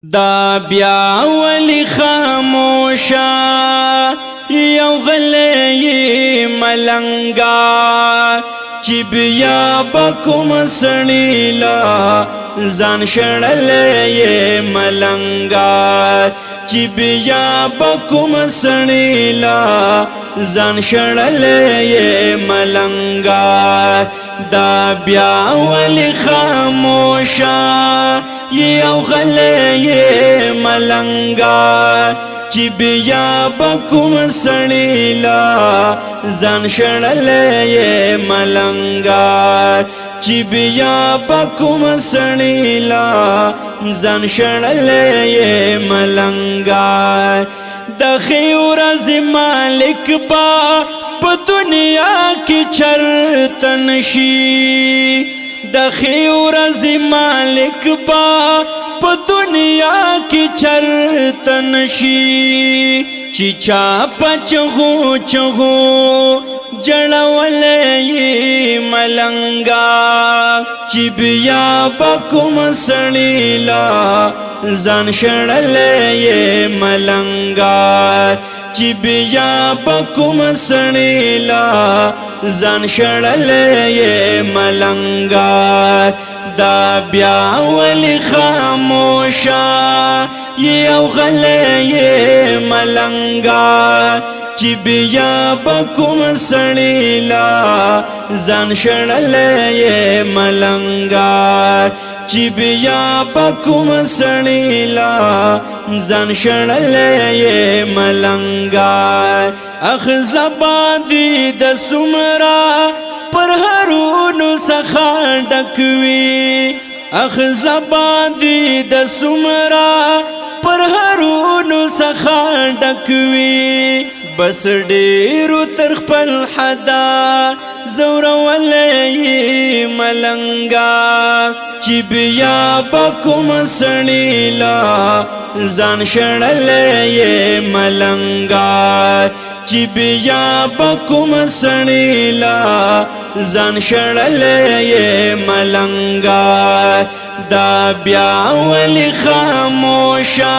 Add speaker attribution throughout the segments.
Speaker 1: دا بیا ولی خاموشا یو غلی ملنگا چی بیا بکم سنیلا زان شڑلی ملنگا چی بیا بکم سنیلا زان شڑلی ملنگا دا بیا ولی خاموشا یو غلی ملنگا چی بیا بکم سنیلا زان شڑلی ملنگا چی بیا بکم سنیلا زان شڑلی ملنگا دخی ورز مالک با پا دنیا کی چرتن شی دخی ورز مالک با پا دنیا کی چرتن شی چی چاپا چغو چغو جڑولی ملنگا چی بیا بکم سنیلا زان شڑلی ملنگا چی بیا بکم سنیلا زان شڑلی ملنگا دا بیا ولی خاموشا یو غلی ملنگا چی بیا بکم سنیلا زان شڑلی ملنگا چی بیا بکم سنیلا زان شڑلی ملنگا اخز لبادی د سمرا پر هرونو سخا ڈکوی اخز لبادی د سمرا پر هرونو سخا ڈکوی بس ډیرو تر خپل حدا زور ولی ملنگا چی بیا بکم سنیلا زان شڑلی ملنگا چی بیا بکم سنیلا زان شڑلی ملنگا دا بیا ولی خاموشا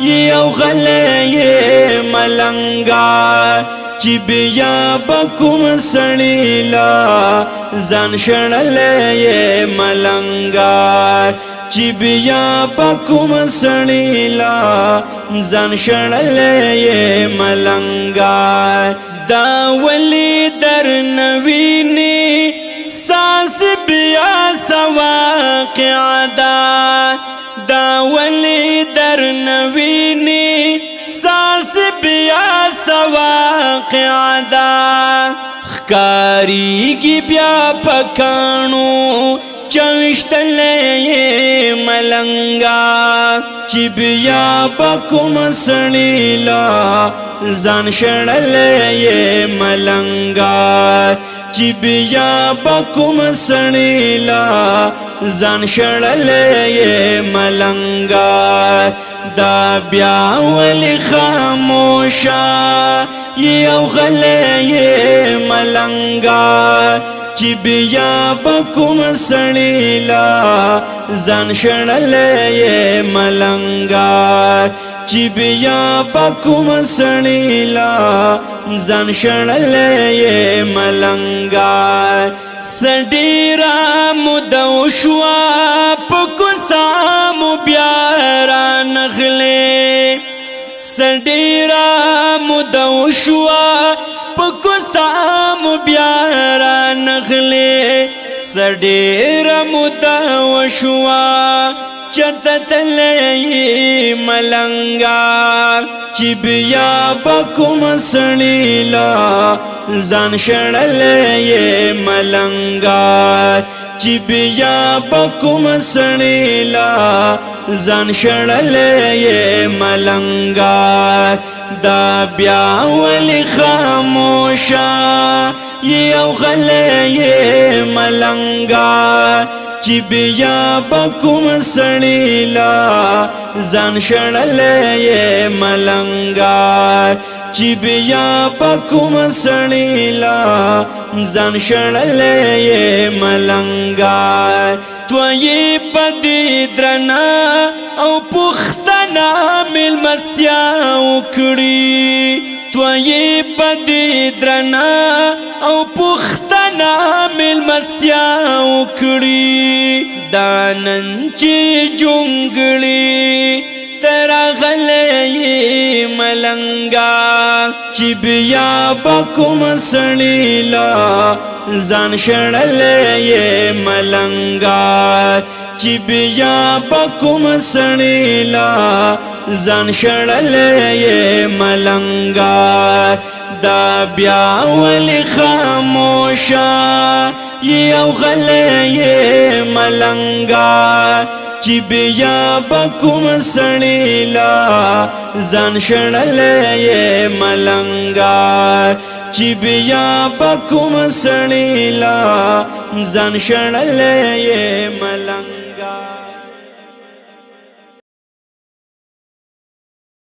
Speaker 1: یو غلی ملنگا چی بیا بکم سنیلا زان شڑلی ملنگا چی بیا بکم سنیلا زان شڑلی ملنگا دا ولی در نوینی ساس بیا سواقع دا ولی در نوینی ساس بیا سواقع دا خکاریگی بیا پکانو چوشتلی ملنگا چی بیا بکم سنیلا زان شڑلی ملنگا چی بیا بکم سنیلا زان شڑلی ملنگا دا بیا ولی خاموشا یو غلی ملنگا چی بیا بکم سنیلا زان شڑلی ملنگا چی بیا بکم سنیلا زان شڑلی ملنگا سڈیرا مدوشوا پکو سامو بیارا نغلے سڈیرا مدوشوا پکو سامو بیارا نغلے سڈیرا مدوشوا چرتا تلی ملنگا چی بیا بکم سنیلا زان شڑلی ملنگا چی بیا بکم سنیلا زان شڑلی ملنگا دا بیا ولی خاموشا یو غلی ملنگا چی بیا بکم سنیلا زان شڑلی ملنگا چی بیا بکم سنیلا زان شڑلی ملنگا توی پدی درنا او پختنا ملمستیا وکړي توی پدې درنا او پختنا ملمستیا وکړي دانن چې جونګړي ترغلې ملنګا چې بیا بکم سړیلا ځان شړلې ملنګا چې بیا بکم سړیلا ځان شړلې ملنګا دا بیا ولې خاموشه یو غلې ملنګا چې بیا بکم سړیلا ځان شړلې ملنګا چې بیا بکم سړیلا ځان شړلې ملنګا